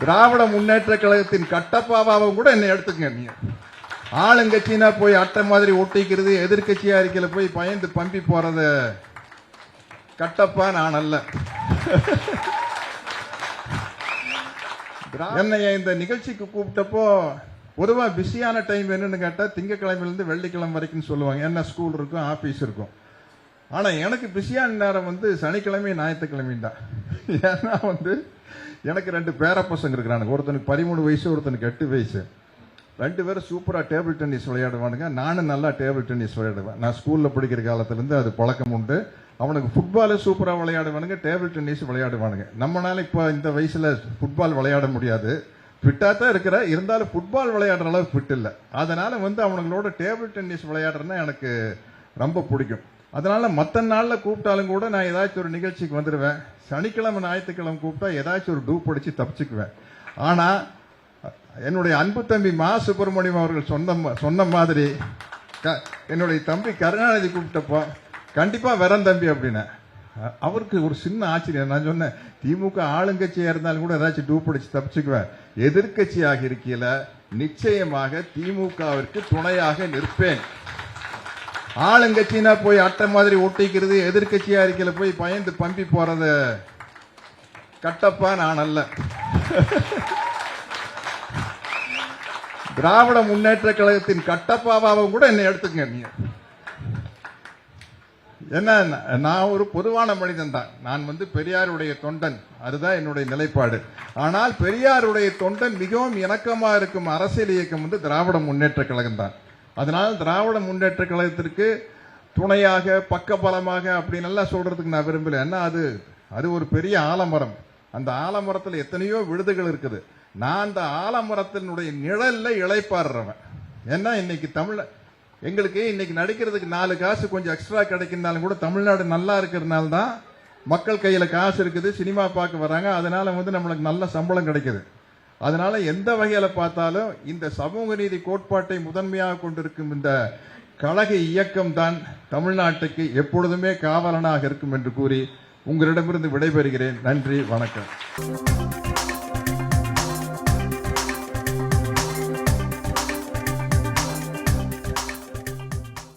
திராவிட முன்னேற்ற கழகத்தின் கட்டப்பாவாவும் கூட என்னை எடுத்துக்கங்க. நீங்க ஆளுங்கட்சினா போய் அட்டை மாதிரி ஒட்டிக்கிறது, எதிர்கட்சியா இருக்கையில போய் பயந்து பம்பி போறத கட்டப்பா நான் அல்ல. என்னைய இந்த நிகழ்ச்சிக்கு கூப்பிட்டப்போ பொதுவா பிஸியான டைம் என்னன்னு கேட்டா திங்கக்கிழமையிலிருந்து வெள்ளிக்கிழமை வரைக்கும் சொல்லுவாங்க. என்ன ஸ்கூல் இருக்கும், ஆபீஸ் இருக்கும். ஆனா எனக்கு பிஸியான நேரம் சனிக்கிழமை ஞாயிற்றுக்கிழமை தான். ஏன்னா எனக்கு 2 பேர பசங்க இருக்கிறானுங்க. ஒருத்தனுக்கு 13 வயசு, ஒருத்தனுக்கு 8 வயசு. 2 பேரும் சூப்பரா டேபிள் டென்னிஸ் விளையாடுவானுங்க. நானும் நல்லா டேபிள் டென்னிஸ் விளையாடுவேன். நான் ஸ்கூல்ல படிக்கிற காலத்திலிருந்து அது பழக்கம் உண்டு. அவனுக்கு ஃபுட்பால் சூப்பரா விளையாடுவானுங்க, டேபிள் டென்னிஸ் விளையாடுவானுங்க. நம்மளால இப்போ இந்த வயசுல ஃபுட்பால் விளையாட முடியாது, ஃபிட்டா தான் இருக்கிற, இருந்தாலும் ஃபுட்பால் விளையாடுற அளவு ஃபிட் இல்லை. அதனால அவனுங்களோட டேபிள் டென்னிஸ் விளையாடுறதுன்னா எனக்கு ரொம்ப பிடிக்கும். அதனால மற்ற நாள்ல கூப்பிட்டாலும் கூட நான் ஏதாச்சும் ஒரு நிகழ்ச்சிக்கு வந்துடுவேன். சனிக்கிழமை ஞாயிற்றுக்கிழமை கூப்பிட்டா ஏதாச்சும் ஒரு டூப் அடிச்சு தப்பிச்சுக்குவேன். ஆனா என்னுடைய அன்பு தம்பி மா சுப்பிரமணியம் அவர்கள் சொன்ன மாதிரி என்னுடைய தம்பி கருணாநிதி கூப்பிட்டப்போ கண்டிப்பா வரன் தம்பி அப்படின்னு அவருக்கு ஒரு சின்ன ஆச்சரியம். நான் சொன்னேன், திமுக ஆளுங்கட்சியா இருந்தாலும் கூட ஏதாச்சும் டூப் அடிச்சு தப்பிச்சுக்குவேன். எதிர்கட்சியாக இருக்கையில நிச்சயமாக திமுகவிற்கு துணையாக நிற்பேன். ஆளுங்கட்சினா போய் அட்டை மாதிரி ஒட்டிக்கிறது, எதிர்கட்சியா இருக்கையில போய் பயந்து பம்பி போறத கட்டப்பா நான் அல்ல. திராவிட முன்னேற்ற கழகத்தின் கட்டப்பாவாவும் கூட என்னை எடுத்துக்கங்க. நீங்க என்ன, நான் ஒரு பொதுவான மனிதன் தான். நான் பெரியாருடைய தொண்டன், அதுதான் என்னுடைய நிலைப்பாடு. ஆனால் பெரியாருடைய தொண்டன் மிகவும் இணக்கமா இருக்கும் அரசியல் இயக்கம் திராவிட முன்னேற்ற கழகம் தான். அதனால் திராவிட முன்னேற்ற கழகத்திற்கு துணையாக பக்கபலமாக அப்படின்னு எல்லாம் சொல்றதுக்கு நான் விரும்பல. ஏன்னா அது ஒரு பெரிய ஆலமரம். அந்த ஆலமரத்தில் எத்தனையோ விழுதுகள் இருக்குது. நான் அந்த ஆலமரத்தினுடைய நிழல்ல இளைப்பாடுறவன். ஏன்னா இன்னைக்கு எங்களுக்கு இன்னைக்கு நடிக்கிறதுக்கு 4 காசு கொஞ்சம் எக்ஸ்ட்ரா கிடைக்குனாலும் கூட தமிழ்நாடு நல்லா இருக்கிறதுனால தான் மக்கள் கையில காசு இருக்குது, சினிமா பார்க்க வராங்க. அதனால நம்மளுக்கு நல்ல சம்பளம் கிடைக்குது. அதனால எந்த வகையில பார்த்தாலும் இந்த சமூக நீதி கோட்பாட்டை முதன்மையாக கொண்டிருக்கும் இந்த கழக இயக்கம் தான் தமிழ்நாட்டுக்கு எப்பொழுதுமே காவலனாக இருக்கும் என்று கூறி உங்களிடமிருந்து விடைபெறுகிறேன். நன்றி, வணக்கம்.